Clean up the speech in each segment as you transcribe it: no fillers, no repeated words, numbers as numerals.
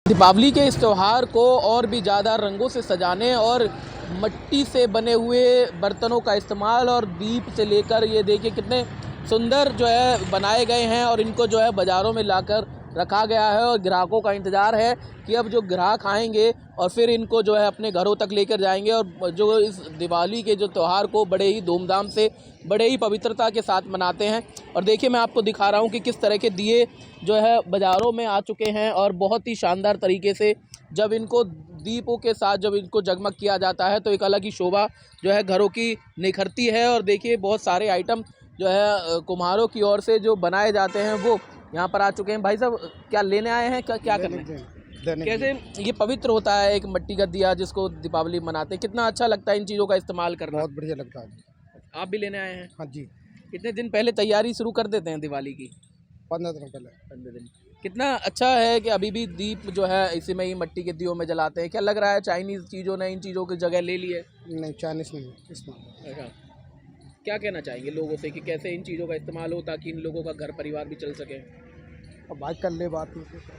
दीपावली के इस त्यौहार को और भी ज़्यादा रंगों से सजाने और मिट्टी से बने हुए बर्तनों का इस्तेमाल और दीप से लेकर ये देखिए कितने सुंदर जो है बनाए गए हैं और इनको जो है बाज़ारों में लाकर रखा गया है और ग्राहकों का इंतज़ार है कि अब जो ग्राहक आएंगे और फिर इनको जो है अपने घरों तक लेकर जाएंगे और जो इस दिवाली के जो त्यौहार को बड़े ही धूमधाम से बड़े ही पवित्रता के साथ मनाते हैं। और देखिए मैं आपको दिखा रहा हूँ कि किस तरह के दिए जो है बाज़ारों में आ चुके हैं और बहुत ही शानदार तरीके से जब इनको दीपों के साथ जब इनको जगमग किया जाता है तो एक अलग ही शोभा जो है घरों की निखरती है। और देखिए बहुत सारे आइटम जो है कुम्हारों की ओर से जो बनाए जाते हैं वो यहाँ पर आ चुके हैं। भाई साहब क्या लेने आए हैं, क्या करने कैसे ये पवित्र होता है एक मिट्टी का दिया जिसको दीपावली मनाते हैं, कितना अच्छा लगता है इन चीज़ों का इस्तेमाल करना? बहुत बढ़िया लगता है। आप भी लेने आए हैं? हाँ जी। कितने दिन पहले तैयारी शुरू कर देते हैं दिवाली की? 15 दिन पहले। 15 दिन। कितना अच्छा है कि अभी भी दीप जो है इसी में ही मिट्टी के दियों में जलाते हैं। क्या लग रहा है चाइनीज़ चीज़ों ने इन चीज़ों की जगह ले ली है? नहीं, चाइनीज़ नहीं इसमें। अच्छा, क्या कहना चाहेंगे लोगों से कि कैसे इन चीज़ों का इस्तेमाल हो ताकि इन लोगों का घर परिवार भी चल सके? अब भाई कर ले बात।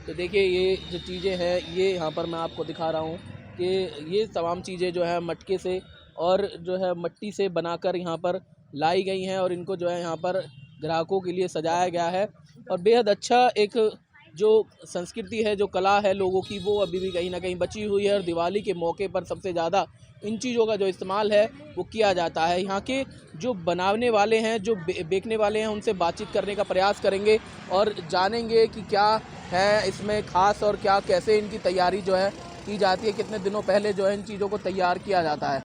तो देखिए ये जो चीज़ें हैं ये यहाँ पर मैं आपको दिखा रहा हूँ कि ये तमाम चीज़ें जो है मटके से और जो है मिट्टी से बनाकर यहाँ पर लाई गई हैं और इनको जो है यहाँ पर ग्राहकों के लिए सजाया गया है। और बेहद अच्छा एक जो संस्कृति है, जो कला है लोगों की, वो अभी भी कहीं ना कहीं बची हुई है। और दिवाली के मौके पर सबसे ज़्यादा इन चीज़ों का जो इस्तेमाल है वो किया जाता है। यहाँ के जो बनाने वाले हैं, जो बेचने वाले हैं, उनसे बातचीत करने का प्रयास करेंगे और जानेंगे कि क्या है इसमें ख़ास और क्या कैसे इनकी तैयारी जो है की जाती है, कितने दिनों पहले जो है इन चीज़ों को तैयार किया जाता है।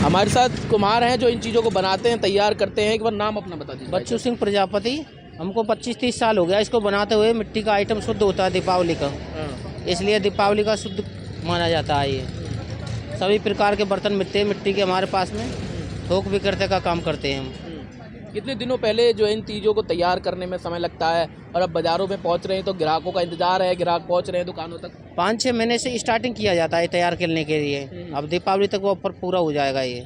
हमारे साथ कुम्हार हैं जो इन चीज़ों को बनाते हैं, तैयार करते हैं। एक बार नाम अपना बता दीजिए। बच्चू सिंह प्रजापति। हमको 25-30 साल हो गया इसको बनाते हुए। मिट्टी का आइटम शुद्ध होता है दीपावली का, इसलिए दीपावली का शुद्ध माना जाता है। ये सभी प्रकार के बर्तन मिट्टी के हमारे पास में थोक विक्रेता का काम करते हैं हम। कितने दिनों पहले जो इन चीज़ों को तैयार करने में समय लगता है और अब बाज़ारों में पहुंच रहे हैं तो ग्राहकों का इंतजार है, ग्राहक पहुंच रहे हैं दुकानों तक? 5-6 महीने से स्टार्टिंग किया जाता है तैयार करने के लिए। अब दीपावली तक वो ऊपर पूरा हो जाएगा ये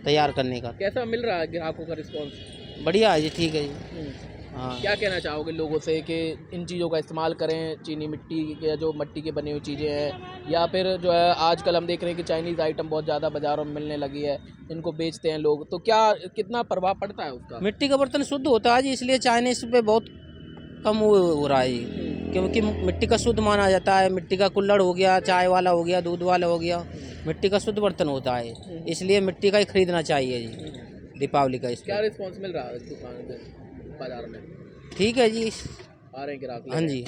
तैयार करने का। कैसा मिल रहा है ग्राहकों का रिस्पॉन्स? बढ़िया है जी, ठीक है जी। हाँ, क्या कहना चाहोगे लोगों से कि इन चीज़ों का इस्तेमाल करें, चीनी मिट्टी के जो मिट्टी की बनी हुई चीज़ें हैं, या फिर जो है आजकल हम देख रहे हैं कि चाइनीज़ आइटम बहुत ज़्यादा बाज़ारों में मिलने लगी है, इनको बेचते हैं लोग, तो क्या कितना प्रभाव पड़ता है उसका? मिट्टी का बर्तन शुद्ध होता है जी, इसलिए चाइनीज पे बहुत कम हो रहा है जी। क्योंकि मिट्टी का शुद्ध माना जाता है। मिट्टी का कुल्हड़ हो गया, चाय वाला हो गया, दूध वाला हो गया, मिट्टी का शुद्ध बर्तन होता है, इसलिए मिट्टी का ही खरीदना चाहिए जी दीपावली का। क्या रिस्पॉन्स मिल रहा है दुकान में, बाज़ार में? ठीक है जी, आ रहे हैं ग्राहक? हाँ जी।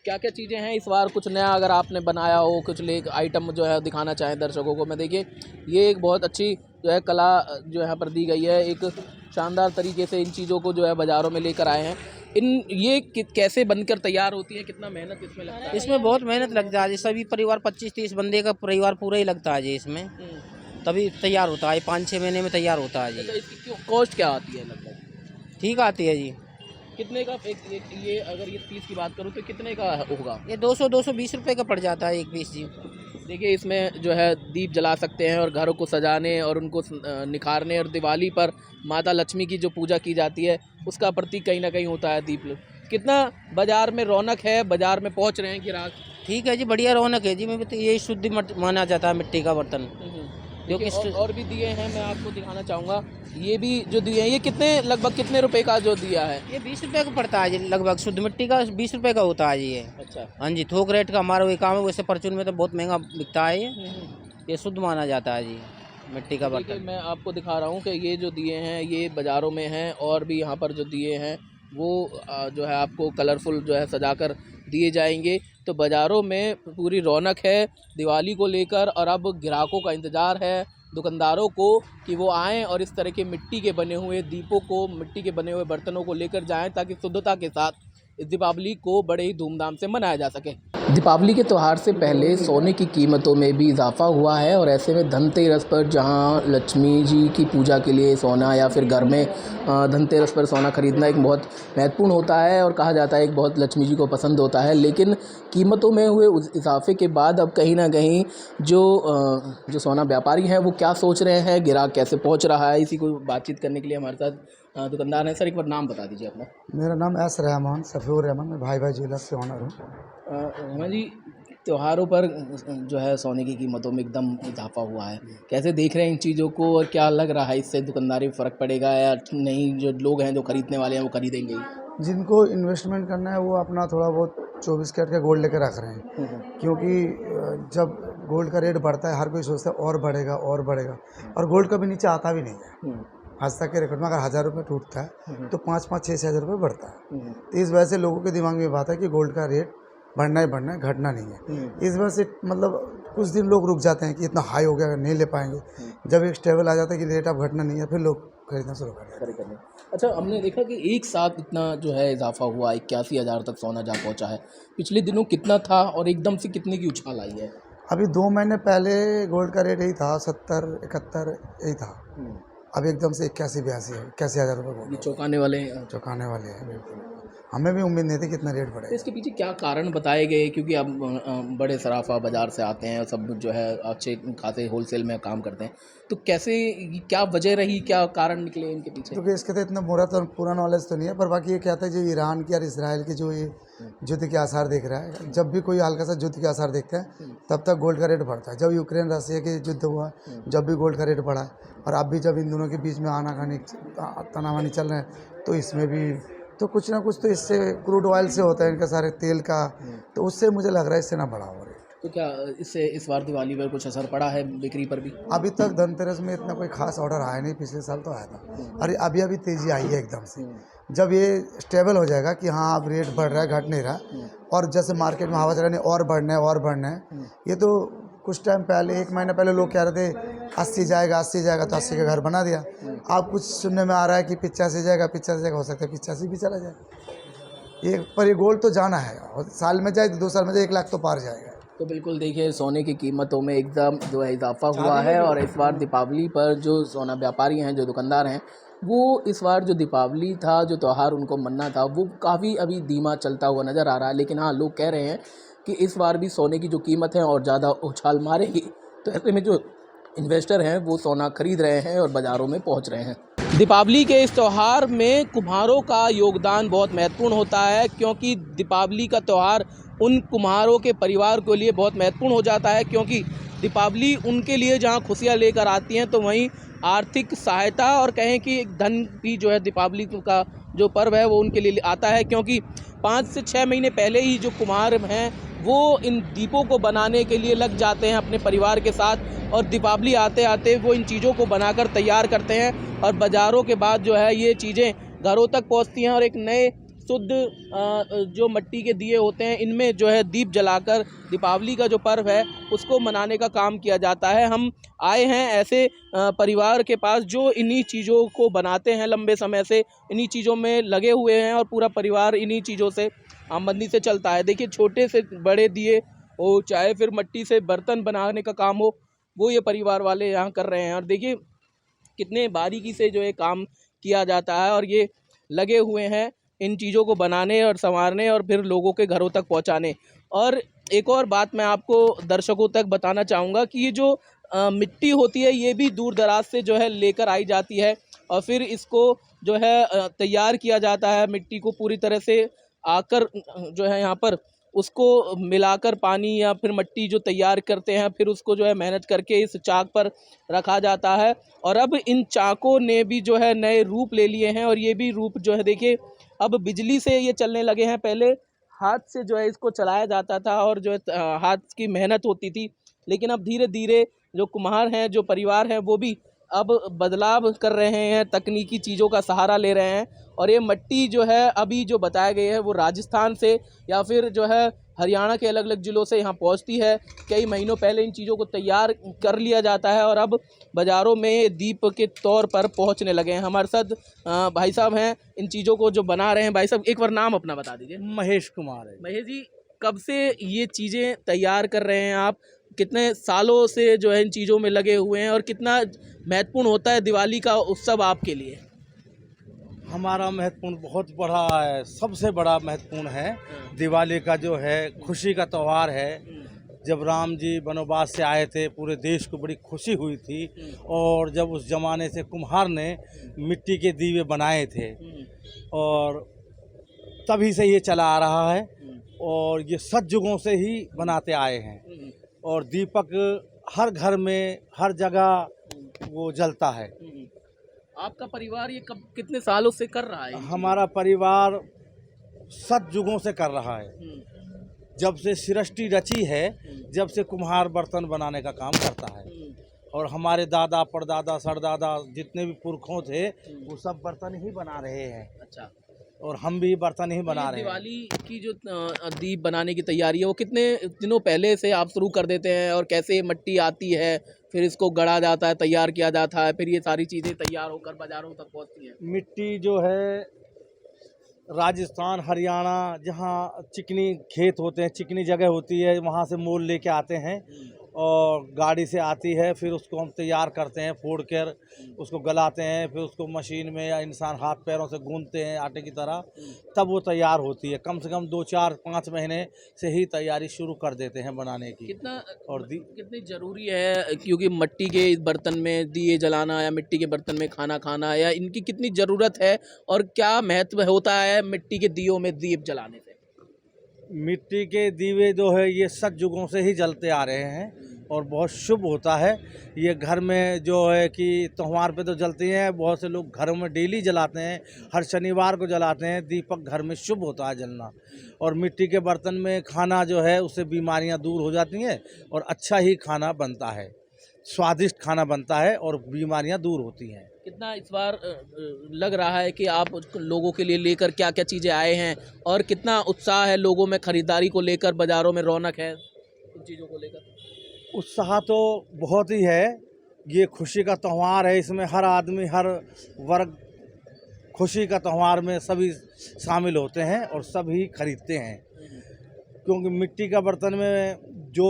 क्या क्या चीज़ें हैं इस बार कुछ नया अगर आपने बनाया हो, कुछ आइटम जो है दिखाना चाहें दर्शकों को? मैं देखिए ये एक बहुत अच्छी जो है कला जो यहाँ पर दी गई है, एक शानदार तरीके से इन चीज़ों को जो है बाज़ारों में लेकर आए हैं। ये कैसे बनकर तैयार होती है, कितना मेहनत इसमें लगता है? इसमें बहुत मेहनत लगता है जी। सभी परिवार 25-30 बंदे का परिवार पूरा ही लगता है जी इसमें, तभी तैयार होता है। 5-6 महीने में तैयार होता है जी। तो इसकी कॉस्ट क्या आती है लगभग? ठीक आती है जी। कितने का ये अगर ये पीस की बात करूँ तो कितने का होगा? ये 200-220 रुपये का पड़ जाता है एक पीस जी। देखिए इसमें जो है दीप जला सकते हैं और घरों को सजाने और उनको निखारने, और दिवाली पर माता लक्ष्मी की जो पूजा की जाती है उसका प्रतीक कहीं ना कहीं होता है दीप। कितना बाज़ार में रौनक है, बाज़ार में पहुंच रहे हैं ग्राहक? ठीक है जी, बढ़िया रौनक है जी। मैं तो यही शुद्ध माना जाता है मिट्टी का बर्तन। जो कि और भी दिए हैं मैं आपको दिखाना चाहूँगा। ये भी जो दिए हैं ये कितने लगभग कितने रुपए का जो दिया है? ये 20 रुपये का पड़ता है जी लगभग। शुद्ध मिट्टी का 20 रुपये का होता है जी ये। अच्छा। हाँ जी, थोक रेट का हमारा वही काम है। वैसे परचून में तो बहुत महंगा बिकता है ये शुद्ध माना जाता है जी मिट्टी का बर्तन। मैं आपको दिखा रहा हूँ कि ये जो दिए हैं ये बाज़ारों में हैं और भी यहाँ पर जो दिए हैं वो जो है आपको कलरफुल जो है सजाकर दिए जाएंगे। तो बाज़ारों में पूरी रौनक है दिवाली को लेकर और अब ग्राहकों का इंतज़ार है दुकानदारों को कि वो आएँ और इस तरह के मिट्टी के बने हुए दीपों को, मिट्टी के बने हुए बर्तनों को लेकर जाएँ ताकि शुद्धता के साथ इस दीपावली को बड़े ही धूमधाम से मनाया जा सके। दीपावली के त्यौहार से पहले सोने की कीमतों में भी इजाफा हुआ है और ऐसे में धनतेरस पर जहां लक्ष्मी जी की पूजा के लिए सोना या फिर घर में धनतेरस पर सोना खरीदना एक बहुत महत्वपूर्ण होता है और कहा जाता है एक बहुत लक्ष्मी जी को पसंद होता है। लेकिन कीमतों में हुए इजाफे के बाद अब कहीं ना कहीं जो सोना व्यापारी हैं वो क्या सोच रहे हैं, ग्राहक कैसे पहुंच रहा है, इसी को बातचीत करने के लिए हमारे साथ दुकानदार हैं। सर एक बार नाम बता दीजिए अपना। मेरा नाम एस रहमान, सफ़ीउर रहमान, मैं भाई भाई ज्वेलर्स से ऑनर हूँ। रहमान जी त्योहारों पर जो है सोने की कीमतों में एकदम इजाफा हुआ है, कैसे देख रहे हैं इन चीज़ों को और क्या लग रहा है इससे दुकानदारी में फ़र्क पड़ेगा या नहीं? जो लोग हैं जो खरीदने वाले हैं वो खरीदेंगे ही? जिनको इन्वेस्टमेंट करना है वो अपना थोड़ा बहुत 24 कैरेट का गोल्ड लेकर रख रहे हैं, क्योंकि जब गोल्ड का रेट बढ़ता है हर कोई सोचता है और बढ़ेगा और बढ़ेगा, और गोल्ड कभी नीचे आता भी नहीं है। आज तक के रिकॉर्ड में अगर 1000 रुपये टूटता है तो 5-5, 6-6 हज़ार रुपये बढ़ता है। तो इस वजह से लोगों के दिमाग में बात है कि गोल्ड का रेट बढ़ना ही बढ़ना है, घटना नहीं है। इस वजह से मतलब कुछ दिन लोग रुक जाते हैं कि इतना हाई हो गया नहीं ले पाएंगे। जब एक स्टेबल आ जाता है कि रेट अब घटना नहीं है, फिर लोग खरीदना शुरू कर देते हैं। अच्छा, हमने देखा कि एक साथ इतना जो है इजाफा हुआ, 81,000 तक सोना जा पहुंचा है। पिछले दिनों कितना था और एकदम से कितने की उछाल आई है? अभी 2 महीने पहले गोल्ड का रेट यही था 70, 71 यही था। अब एकदम से 81-82 है, 81,000 रुपये ये चौंकाने वाले चौंकाने वाले हैं। बिल्कुल, हमें भी उम्मीद नहीं थी कितना रेट तो बढ़ेगा। इसके पीछे क्या कारण बताए गए? क्योंकि अब बड़े सराफा बाज़ार से आते हैं, सब जो है अच्छे खासे होलसेल में काम करते हैं, तो कैसे, क्या वजह रही, क्या कारण निकले इनके पीछे? क्योंकि इसके तो इतना पूरा नॉलेज तो नहीं है, पर बाकी ये कहता है जो ईरान की और इसराइल की जो ये युद्ध के आसार दिख रहा है, जब भी कोई हल्का सा युद्ध के आसार दिखते हैं तब तक गोल्ड का रेट बढ़ता है। जब यूक्रेन रसिया के युद्ध हुआ जब भी गोल्ड का रेट बढ़ा है, और अब भी जब इन दोनों के बीच में आनाकानी तनावानी चल रहे हैं तो इसमें भी तो कुछ ना कुछ तो इससे क्रूड ऑयल से होता है, इनका सारे तेल का, तो उससे मुझे लग रहा है इससे ना बढ़ा हो रेट। तो क्या इससे इस बार दिवाली पर कुछ असर पड़ा है बिक्री पर भी? अभी तक धनतेरस में इतना कोई खास ऑर्डर आया नहीं, पिछले साल तो आया था। अरे अभी अभी तेज़ी आई है एकदम से। जब ये स्टेबल हो जाएगा कि हाँ अब रेट बढ़ रहा है, घट नहीं रहा, और जैसे मार्केट में हवा चल रही है और बढ़ना है और बढ़ना है, ये तो कुछ टाइम पहले 1 महीना पहले लोग कह रहे थे 80 जाएगा 80 जाएगा, तो 80 का घर बना दिया। अब कुछ सुनने में आ रहा है कि 85 जाएगा, 85 जाएगा, हो सकता है 85 भी चला जाए। ये पर ये गोल्ड तो जाना है, और साल में जाए 2 साल में जाए 1 लाख तो पार जाएगा। तो बिल्कुल देखिए, सोने की कीमतों में एकदम जो है इजाफा हुआ है, और इस बार दीपावली पर जो सोना व्यापारी हैं, जो दुकानदार हैं, वो इस बार जो दीपावली था, जो त्यौहार उनको मनाना था, वो काफ़ी अभी धीमा चलता हुआ नज़र आ रहा है। लेकिन हाँ, लोग कह रहे हैं कि इस बार भी सोने की जो कीमत है और ज़्यादा उछाल मारेगी, तो ऐसे में जो इन्वेस्टर हैं वो सोना खरीद रहे हैं और बाज़ारों में पहुंच रहे हैं। दीपावली के इस त्यौहार में कुम्हारों का योगदान बहुत महत्वपूर्ण होता है, क्योंकि दीपावली का त्यौहार उन कुम्हारों के परिवार के लिए बहुत महत्वपूर्ण हो जाता है, क्योंकि दीपावली उनके लिए जहां खुशियां लेकर आती हैं, तो वहीं आर्थिक सहायता और कहें कि धन भी जो है दीपावली का जो पर्व है वो उनके लिए आता है। क्योंकि 5 से 6 महीने पहले ही जो कुम्हार हैं वो इन दीपों को बनाने के लिए लग जाते हैं अपने परिवार के साथ, और दीपावली आते आते वो इन चीज़ों को बनाकर तैयार करते हैं, और बाज़ारों के बाद जो है ये चीज़ें घरों तक पहुंचती हैं, और एक नए शुद्ध जो मिट्टी के दिए होते हैं इनमें जो है दीप जलाकर दीपावली का जो पर्व है उसको मनाने का काम किया जाता है। हम आए हैं ऐसे परिवार के पास जो इन्हीं चीज़ों को बनाते हैं, लंबे समय से इन्हीं चीज़ों में लगे हुए हैं, और पूरा परिवार इन्हीं चीज़ों से आमदनी से चलता है। देखिए, छोटे से बड़े दिए हो, चाहे फिर मिट्टी से बर्तन बनाने का काम हो, वो ये परिवार वाले यहाँ कर रहे हैं। और देखिए कितने बारीकी से जो है काम किया जाता है, और ये लगे हुए हैं इन चीज़ों को बनाने और संवारने और फिर लोगों के घरों तक पहुंचाने। और एक और बात मैं आपको दर्शकों तक बताना चाहूँगा कि ये जो मिट्टी होती है ये भी दूर दराज से जो है लेकर आई जाती है, और फिर इसको जो है तैयार किया जाता है। मिट्टी को पूरी तरह से आकर जो है यहाँ पर उसको मिलाकर पानी या फिर मिट्टी जो तैयार करते हैं, फिर उसको जो है मेहनत करके इस चाक पर रखा जाता है। और अब इन चाकों ने भी जो है नए रूप ले लिए हैं, और ये भी रूप जो है देखिए अब बिजली से ये चलने लगे हैं। पहले हाथ से जो है इसको चलाया जाता था और जो है हाथ की मेहनत होती थी, लेकिन अब धीरे धीरे जो कुम्हार हैं, जो परिवार हैं, वो भी अब बदलाव कर रहे हैं, तकनीकी चीज़ों का सहारा ले रहे हैं। और ये मिट्टी जो है अभी जो बताया गया है वो राजस्थान से या फिर जो है हरियाणा के अलग अलग ज़िलों से यहाँ पहुँचती है। कई महीनों पहले इन चीज़ों को तैयार कर लिया जाता है और अब बाज़ारों में दीप के तौर पर पहुँचने लगे हैं। हमारे साथ भाई साहब हैं, इन चीज़ों को जो बना रहे हैं। भाई साहब, एक बार नाम अपना बता दीजिए। महेश कुमार है। महेश जी, कब से ये चीज़ें तैयार कर रहे हैं आप? कितने सालों से जो है इन चीज़ों में लगे हुए हैं, और कितना महत्वपूर्ण होता है दिवाली का उत्सव आपके लिए? हमारा महत्वपूर्ण बहुत बड़ा है, सबसे बड़ा महत्वपूर्ण है। दिवाली का जो है खुशी का त्यौहार है। जब राम जी वनवास से आए थे, पूरे देश को बड़ी खुशी हुई थी, और जब उस ज़माने से कुम्हार ने मिट्टी के दीवे बनाए थे, और तभी से ये चला आ रहा है। और ये सतयुगों से ही बनाते आए हैं। और दीपक हर घर में हर जगह वो जलता है। आपका परिवार ये कब कितने सालों से कर रहा है? हमारा परिवार सतयुगों से कर रहा है। जब से सृष्टि रची है, जब से कुम्हार बर्तन बनाने का काम करता है। और हमारे दादा परदादा सरदादा जितने भी पुरखों थे वो सब बर्तन ही बना रहे हैं। अच्छा। और हम भी बर्तन ही बना रहे हैं। दिवाली की जो दीप बनाने की तैयारी है वो कितने दिनों पहले से आप शुरू कर देते हैं? और कैसे मट्टी आती है, फिर इसको गढ़ा जाता है, तैयार किया जाता है, फिर ये सारी चीज़ें तैयार होकर बाज़ारों तक पहुंचती हैं? मिट्टी जो है राजस्थान हरियाणा जहाँ चिकनी खेत होते हैं, चिकनी जगह होती है, वहाँ से मोल लेके आते हैं और गाड़ी से आती है। फिर उसको हम तैयार करते हैं, फोड़ कर उसको गलाते हैं, फिर उसको मशीन में या इंसान हाथ पैरों से गूंथते हैं आटे की तरह, तब वो तैयार होती है। कम से कम 2 4 5 महीने से ही तैयारी शुरू कर देते हैं बनाने की। कितनी ज़रूरी है, क्योंकि मिट्टी के बर्तन में दिए जलाना या मिट्टी के बर्तन में खाना खाना, या इनकी कितनी ज़रूरत है और क्या महत्व होता है मिट्टी के दियों में दीप जलाने से? मिट्टी के दीवे जो है ये सतयुगों से ही जलते आ रहे हैं और बहुत शुभ होता है। ये घर में जो है कि त्यौहार पे तो जलती हैं, बहुत से लोग घरों में डेली जलाते हैं, हर शनिवार को जलाते हैं। दीपक घर में शुभ होता है जलना। और मिट्टी के बर्तन में खाना जो है उससे बीमारियां दूर हो जाती हैं और अच्छा ही खाना बनता है, स्वादिष्ट खाना बनता है और बीमारियां दूर होती हैं। कितना इस बार लग रहा है कि आप लोगों के लिए लेकर क्या क्या चीज़ें आए हैं और कितना उत्साह है लोगों में खरीदारी को लेकर, बाज़ारों में रौनक है उन चीज़ों को लेकर? उत्साह तो बहुत ही है। ये खुशी का त्यौहार है, इसमें हर आदमी हर वर्ग खुशी का त्यौहार में सभी शामिल होते हैं और सभी खरीदते हैं। क्योंकि मिट्टी का बर्तन में जो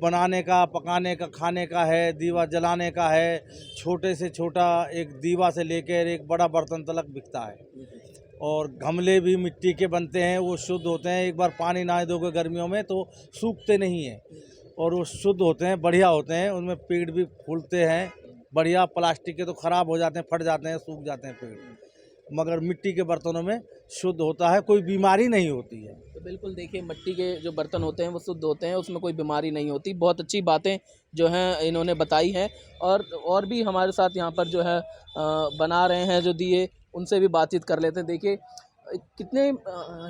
बनाने का, पकाने का, खाने का है, दीवा जलाने का है, छोटे से छोटा एक दीवा से लेकर एक बड़ा बर्तन तक बिकता है। और गमले भी मिट्टी के बनते हैं, वो शुद्ध होते हैं। एक बार पानी ना दोगे गर्मियों में तो सूखते नहीं हैं और वो शुद्ध होते हैं, बढ़िया होते हैं। उनमें पेड़ भी फूलते हैं बढ़िया। प्लास्टिक के तो ख़राब हो जाते हैं, फट जाते हैं, सूख जाते हैं पेड़, मगर मिट्टी के बर्तनों में शुद्ध होता है, कोई बीमारी नहीं होती है। तो बिल्कुल देखिए, मिट्टी के जो बर्तन होते हैं वो शुद्ध होते हैं, उसमें कोई बीमारी नहीं होती। बहुत अच्छी बातें जो हैं इन्होंने बताई हैं। और भी हमारे साथ यहाँ पर जो है बना रहे हैं जो दिए, उनसे भी बातचीत कर लेते हैं। देखिए कितने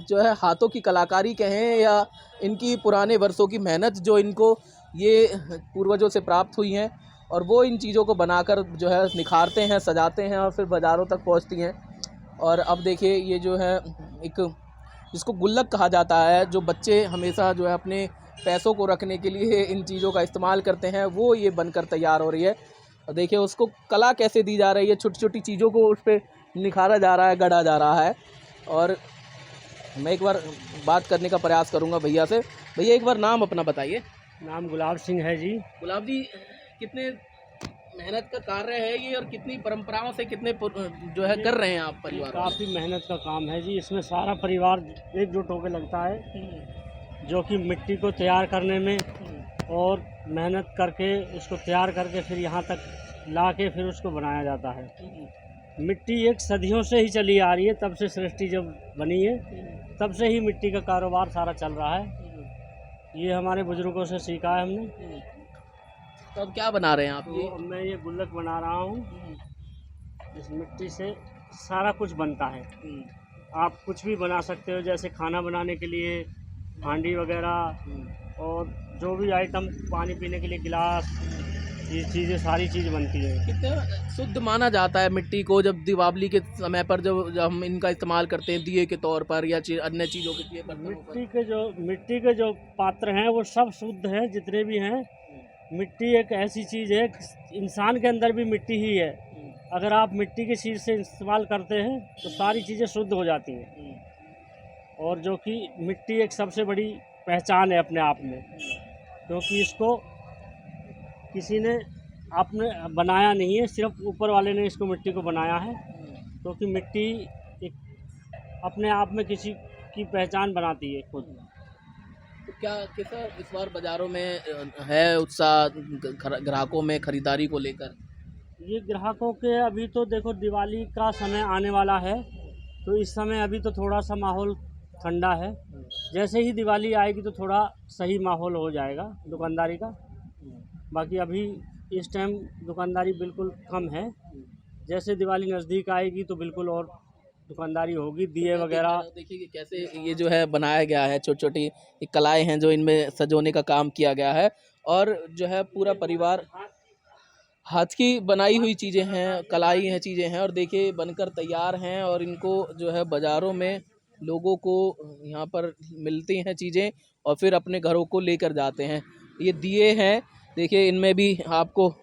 जो है हाथों की कलाकारी कहें या इनकी पुराने वर्षों की मेहनत जो इनको ये पूर्वजों से प्राप्त हुई हैं, और वो इन चीज़ों को बनाकर जो है निखारते हैं, सजाते हैं और फिर बाज़ारों तक पहुँचती हैं। और अब देखिए ये जो है एक जिसको गुल्लक कहा जाता है, जो बच्चे हमेशा जो है अपने पैसों को रखने के लिए इन चीज़ों का इस्तेमाल करते हैं, वो ये बनकर तैयार हो रही है। और देखिए उसको कला कैसे दी जा रही है, छोटी छोटी चीज़ों को उस पर निखारा जा रहा है, गढ़ा जा रहा है। और मैं एक बार बात करने का प्रयास करूंगा भैया से। भैया एक बार नाम अपना बताइए। नाम गुलाब सिंह है जी। गुलाब जी, कितने मेहनत का कार्य है ये और कितनी परंपराओं से कितने जो है कर रहे हैं आप परिवार? काफ़ी मेहनत का काम है जी। इसमें सारा परिवार एकजुट होकर लगता है, जो कि मिट्टी को तैयार करने में और मेहनत करके उसको तैयार करके फिर यहाँ तक ला के फिर उसको बनाया जाता है। मिट्टी एक सदियों से ही चली आ रही है, तब से सृष्टि जब बनी है तब से ही मिट्टी का कारोबार सारा चल रहा है। ये हमारे बुजुर्गों से सीखा है हमने। तो अब क्या बना रहे हैं आप? तो मैं ये गुल्लक बना रहा हूँ। इस मिट्टी से सारा कुछ बनता है। आप कुछ भी बना सकते हो, जैसे खाना बनाने के लिए हांडी वगैरह और जो भी आइटम, पानी पीने के लिए गिलास, ये चीज़ें सारी चीज़ बनती है। कितना शुद्ध माना जाता है मिट्टी को जब दीपावली के समय पर जब हम इनका इस्तेमाल करते हैं दिए के तौर पर या अन्य चीज़ों के लिए? मिट्टी के जो पात्र हैं वो सब शुद्ध हैं, जितने भी हैं। मिट्टी एक ऐसी चीज़ है, इंसान के अंदर भी मिट्टी ही है। अगर आप मिट्टी की चीज़ से इस्तेमाल करते हैं तो सारी चीज़ें शुद्ध हो जाती हैं। और जो कि मिट्टी एक सबसे बड़ी पहचान है अपने आप में, क्योंकि इसको किसी ने आपने बनाया नहीं है, सिर्फ ऊपर वाले ने इसको मिट्टी को बनाया है। क्योंकि मिट्टी एक अपने आप में किसी की पहचान बनाती है खुद। तो क्या कैसा इस बार बाज़ारों में है उत्साह ग्राहकों में खरीदारी को लेकर? ये ग्राहकों के अभी तो देखो दिवाली का समय आने वाला है, तो इस समय अभी तो थोड़ा सा माहौल ठंडा है, जैसे ही दिवाली आएगी तो थोड़ा सही माहौल हो जाएगा दुकानदारी का। बाकी अभी इस टाइम दुकानदारी बिल्कुल कम है। जैसे दिवाली नज़दीक आएगी तो बिल्कुल और दुकानदारी होगी। दिए वगैरह देखिए कि कैसे ये जो है बनाया गया है, छोटी छोटी कलाएं हैं जो इनमें सजोने का काम किया गया है, और जो है पूरा परिवार हाथ की बनाई हुई चीज़ें हैं, कलाई हैं, चीज़ें हैं, और देखिए बनकर तैयार हैं, और इनको जो है बाज़ारों में लोगों को यहाँ पर मिलती हैं चीज़ें और फिर अपने घरों को लेकर जाते हैं। ये दिए हैं, देखिए इनमें भी आपको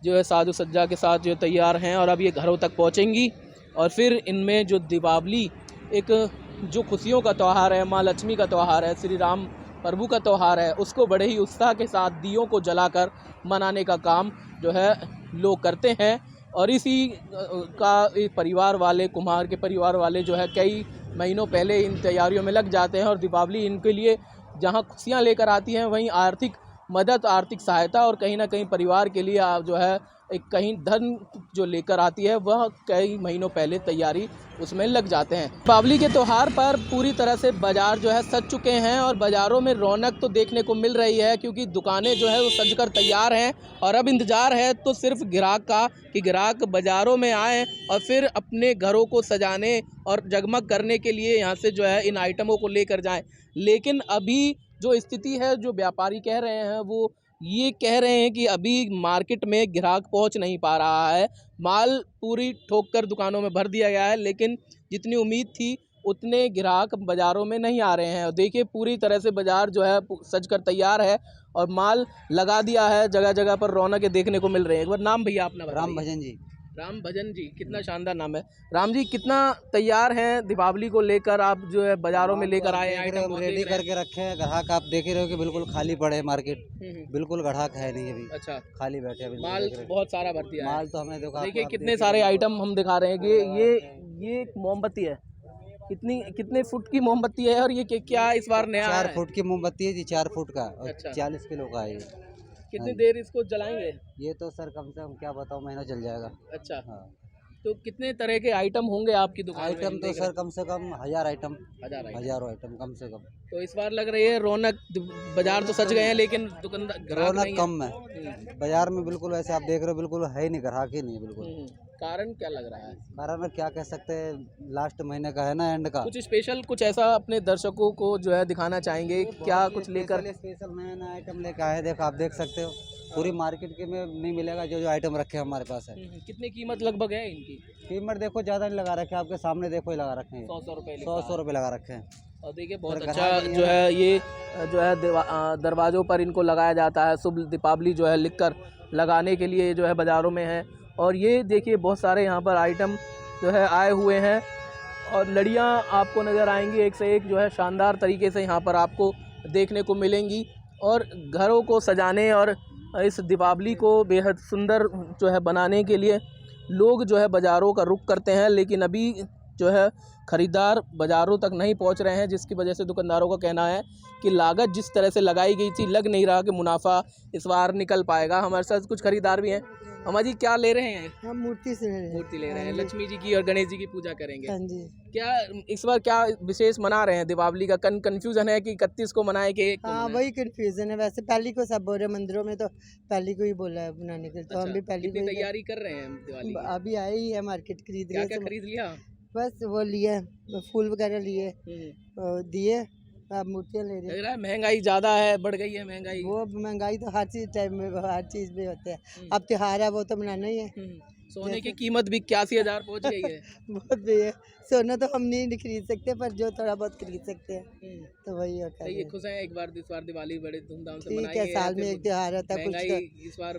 जो है साजो सज्जा के साथ जो तैयार हैं, और अब ये घरों तक पहुँचेंगी, और फिर इनमें जो दीपावली एक जो खुशियों का त्यौहार है, माँ लक्ष्मी का त्यौहार है, श्री राम प्रभु का त्यौहार है, उसको बड़े ही उत्साह के साथ दियों को जलाकर मनाने का काम जो है लोग करते हैं। और इसी का परिवार वाले, कुम्हार के परिवार वाले जो है कई महीनों पहले इन तैयारियों में लग जाते हैं, और दीपावली इनके लिए जहां खुशियां लेकर आती हैं वहीं आर्थिक मदद, आर्थिक सहायता, और कहीं ना कहीं परिवार के लिए आप जो है एक कहीं धन जो लेकर आती है, वह कई महीनों पहले तैयारी उसमें लग जाते हैं। दीपावली के त्यौहार पर पूरी तरह से बाज़ार जो है सज चुके हैं, और बाज़ारों में रौनक तो देखने को मिल रही है, क्योंकि दुकानें जो है वो सज कर तैयार हैं, और अब इंतज़ार है तो सिर्फ ग्राहक का कि ग्राहक बाज़ारों में आएँ और फिर अपने घरों को सजाने और जगमग करने के लिए यहाँ से जो है इन आइटमों को लेकर जाएँ। लेकिन अभी जो स्थिति है, जो व्यापारी कह रहे हैं वो ये कह रहे हैं कि अभी मार्केट में ग्राहक पहुंच नहीं पा रहा है, माल पूरी ठोक कर दुकानों में भर दिया गया है, लेकिन जितनी उम्मीद थी उतने ग्राहक बाज़ारों में नहीं आ रहे हैं। और देखिए पूरी तरह से बाज़ार जो है सज कर तैयार है, और माल लगा दिया है, जगह जगह पर रौनकें देखने को मिल रही है। एक बार नाम भैया अपना बताइए। राम भजन जी। राम भजन जी, कितना शानदार नाम है। राम जी, कितना तैयार हैं दीपावली को लेकर, आप जो है बाज़ारों में लेकर आए आइटम रेडी करके रखे हैं। ग्राहक आप देख ही रहे हो कि बिल्कुल खाली पड़े है मार्केट, बिल्कुल ग्राहक है नहीं अभी। अच्छा, खाली बैठे हैं। माल बहुत सारा भर दिया है। माल तो हमने देखा, देखिए कितने सारे आइटम हम दिखा रहे हैं कि ये एक मोमबत्ती है। कितने फुट की मोमबत्ती है, और ये क्या इस बार नया 4 है? फुट की मोमबत्ती है जी, 4 फुट का, और अच्छा। 40 किलो का है ये। कितनी देर इसको जलाएंगे? ये तो सर कम से कम क्या बताऊँ, महीना चल जाएगा। अच्छा, हाँ। तो कितने तरह के आइटम होंगे आपकी दुकान में? आइटम तो सर कम से कम 1000 आइटम, हजार आइटम। हजारों आइटम कम से कम। तो इस बार लग रही है रौनक, बाजार तो सज गए हैं लेकिन दुकानदार ग्राहक नहीं रौनक कम है बाजार में, बिल्कुल वैसे आप देख रहे हो, बिल्कुल है ही नहीं, ग्राहक ही नहीं है बिल्कुल। कारण क्या लग रहा है? कारण क्या कह सकते हैं, लास्ट महीने का है ना, एंड का। कुछ स्पेशल, कुछ ऐसा अपने दर्शकों को जो है दिखाना चाहेंगे क्या? कुछ लेकर स्पेशल नया नया आइटम लेकर आए, देखो आप देख सकते हो, पूरी मार्केट के में नहीं मिलेगा जो जो आइटम रखे हैं हमारे पास है। कितनी कीमत लगभग है इनकी? कीमत देखो ज़्यादा नहीं लगा रखे, आपके सामने देखो ही लगा रखे हैं, 100 रुपए 100 रुपये लगा रखे हैं। और देखिए बहुत सर, अच्छा ग्राहक जो है ये जो है दरवाज़ों पर इनको लगाया जाता है, शुभ दीपावली जो है लिखकर लगाने के लिए जो है बाज़ारों में है। और ये देखिए बहुत सारे यहाँ पर आइटम जो है आए हुए हैं, और लड़ियाँ आपको नज़र आएंगी एक से एक जो है शानदार तरीके से यहाँ पर आपको देखने को मिलेंगी। और घरों को सजाने और इस दीपावली को बेहद सुंदर जो है बनाने के लिए लोग जो है बाज़ारों का रुख करते हैं, लेकिन अभी जो है ख़रीदार बाज़ारों तक नहीं पहुंच रहे हैं, जिसकी वजह से दुकानदारों का कहना है कि लागत जिस तरह से लगाई गई थी, लग नहीं रहा कि मुनाफा इस बार निकल पाएगा। हमारे साथ कुछ खरीदार भी हैं। अम्मा जी, क्या ले रहे हैं? हम मूर्ति से ले रहे हैं। मूर्ति ले रहे हैं, लक्ष्मी जी की और गणेश जी की पूजा करेंगे। हाँ जी। क्या इस बार क्या विशेष मना रहे हैं दीपावली का? कंफ्यूजन है कि 31 को मनाए कि 1 को हाँ, मनाएं? वही कंफ्यूजन है। वैसे पहली को सब बोल रहे, मंदिरों में तो पहली को ही बोला है बनाने के लिए, तो हम भी पहली कितनी को ही तैयारी कर रहे हैं दिवाली की? अभी आए ही है मार्केट, खरीद क्या रहे क्या सब। खरीद लिया? बस वो लिए, फूल वगैरह लिए, दिए, अब मूर्तियाँ ले रहे लग हैं। रहा है महंगाई ज़्यादा है, बढ़ गई है महंगाई। वो महंगाई तो हर चीज टाइम में, हर चीज में होता है। अब त्योहार है, वो तो मनाना ही है। सोने की कीमत भी 81,000 पहुँच गई है। बहुत भी है। सोना तो हम नहीं खरीद सकते, पर जो थोड़ा बहुत खरीद सकते हैं तो वही होता सही है, है। खुश हैं इस बार दिवाली बड़े धूमधाम से ठीक मनाएंगे? है, साल में एक त्योहार होता है, कुछ महंगाई इस बार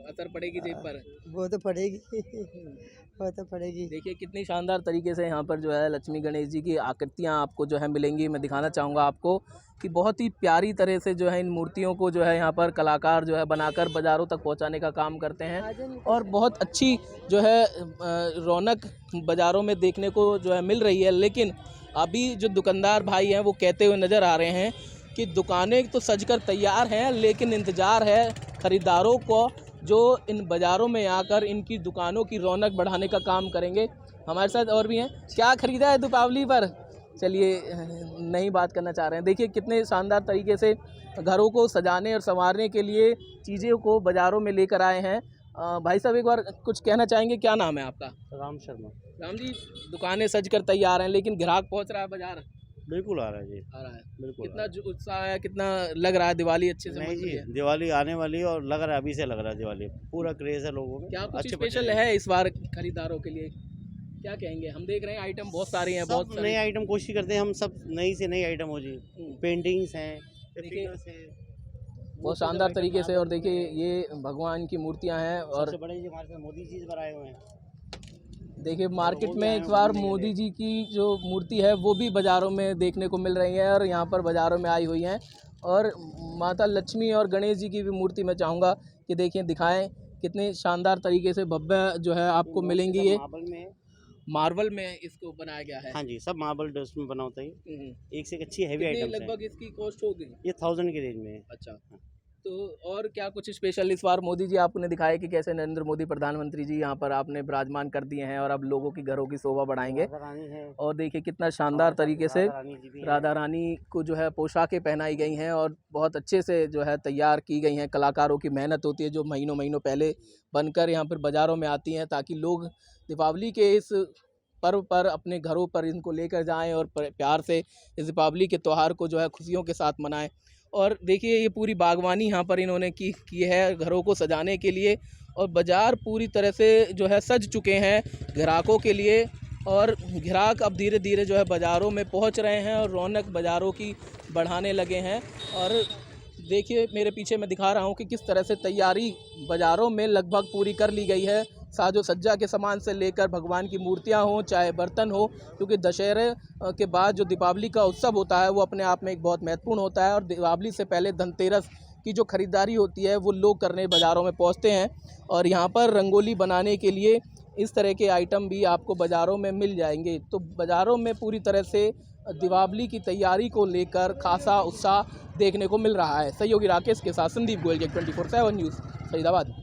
असर पड़ेगी जेब पर? वो तो पड़ेगी। वो तो पड़ेगी। देखिए कितनी शानदार तरीके से यहाँ पर जो है लक्ष्मी गणेश जी की आकृतियाँ आपको जो है मिलेंगी। मैं दिखाना चाहूँगा आपको कि बहुत ही प्यारी तरह से जो है इन मूर्तियों को जो है यहाँ पर कलाकार जो है बनाकर बाज़ारों तक पहुँचाने का काम करते हैं, और बहुत अच्छी जो है रौनक बाज़ारों में देखने को जो है मिल रही है। लेकिन अभी जो दुकानदार भाई हैं वो कहते हुए नज़र आ रहे हैं कि दुकानें तो सजकर तैयार हैं, लेकिन इंतज़ार है ख़रीदारों को जो इन बाज़ारों में आकर इनकी दुकानों की रौनक बढ़ाने का काम करेंगे। हमारे साथ और भी हैं। क्या ख़रीदा है दीपावली पर? चलिए नहीं बात करना चाह रहे हैं। देखिए कितने शानदार तरीके से घरों को सजाने और संवारने के लिए चीज़ों को बाज़ारों में लेकर आए हैं। भाई साहब एक बार कुछ कहना चाहेंगे, क्या नाम है आपका? राम शर्मा। राम जी, दुकानें सज कर तैयार हैं लेकिन ग्राहक पहुंच रहा है बाजार? बिल्कुल आ रहा है जी, आ रहा है। बिल्कुल। कितना उत्साह है, कितना लग रहा है दिवाली अच्छे से नहीं मन रही जी, है? दिवाली आने वाली है और लग रहा है अभी से लग रहा है दिवाली, पूरा क्रेज है लोगों में। क्या कुछ अच्छे स्पेशल है इस बार खरीदारों के लिए? क्या कहेंगे? हम देख रहे हैं आइटम बहुत सारे हैं, बहुत सब सारे। नए आइटम कोशिश करते हैं हम, सब नई से नई आइटम हो जी। पेंटिंग्स हैं, देखिए, figures हैं, बहुत शानदार तरीके से। और देखिए ये भगवान की मूर्तियां हैं और सबसे बड़े जी हमारे पास मोदी जी बनाए हुए हैं। देखिए मार्केट में इस बार मोदी जी की जो मूर्ति है वो भी बाज़ारों में देखने को मिल रही है और यहाँ पर बाज़ारों में आई हुई हैं। और माता लक्ष्मी और गणेश जी की भी मूर्ति मैं चाहूँगा कि देखिए, दिखाएं कितने शानदार तरीके से भव्य जो है आपको मिलेंगी। ये मार्बल में इसको बनाया गया है। हाँ जी, सब मार्बल डस्ट में बना होता है। एक से एक अच्छी हैवी कितनी आइटम्स हैं। लगभग इसकी कॉस्ट होगी? ये 1000 की रेंज में है। अच्छा, तो और क्या कुछ स्पेशल इस बार मोदी जी आपने दिखाया कि कैसे नरेंद्र मोदी प्रधानमंत्री जी यहाँ पर आपने विराजमान कर दिए हैं और अब लोगों की घरों की शोभा बढ़ाएंगे। राधा रानी है, और देखिए कितना शानदार तरीके से राधा रानी जी भी हैं। राधा रानी को जो है पोशाकें पहनाई गई हैं और बहुत अच्छे से जो है तैयार की गई हैं। कलाकारों की मेहनत होती है जो महीनों महीनों पहले बनकर यहाँ पर बाज़ारों में आती हैं ताकि लोग दीपावली के इस पर्व पर अपने घरों पर इनको लेकर जाएं और प्यार से इस दीपावली के त्यौहार को जो है खुशियों के साथ मनाएं। और देखिए ये पूरी बागवानी यहाँ पर इन्होंने की है घरों को सजाने के लिए और बाज़ार पूरी तरह से जो है सज चुके हैं ग्राहकों के लिए। और ग्राहक अब धीरे धीरे जो है बाज़ारों में पहुँच रहे हैं और रौनक बाज़ारों की बढ़ाने लगे हैं। और देखिए मेरे पीछे मैं दिखा रहा हूँ कि किस तरह से तैयारी बाज़ारों में लगभग पूरी कर ली गई है। साजो सज्जा के सामान से लेकर भगवान की मूर्तियाँ हों चाहे बर्तन हो, क्योंकि दशहरे के बाद जो दीपावली का उत्सव होता है वो अपने आप में एक बहुत महत्वपूर्ण होता है। और दीपावली से पहले धनतेरस की जो खरीदारी होती है वो लोग करने बाज़ारों में पहुँचते हैं। और यहाँ पर रंगोली बनाने के लिए इस तरह के आइटम भी आपको बाज़ारों में मिल जाएंगे। तो बाज़ारों में पूरी तरह से दीपावली की तैयारी को लेकर खासा उत्साह देखने को मिल रहा है। सहयोगी राकेश के साथ संदीप गोयल, 24/7 न्यूज़, फरीदाबाद।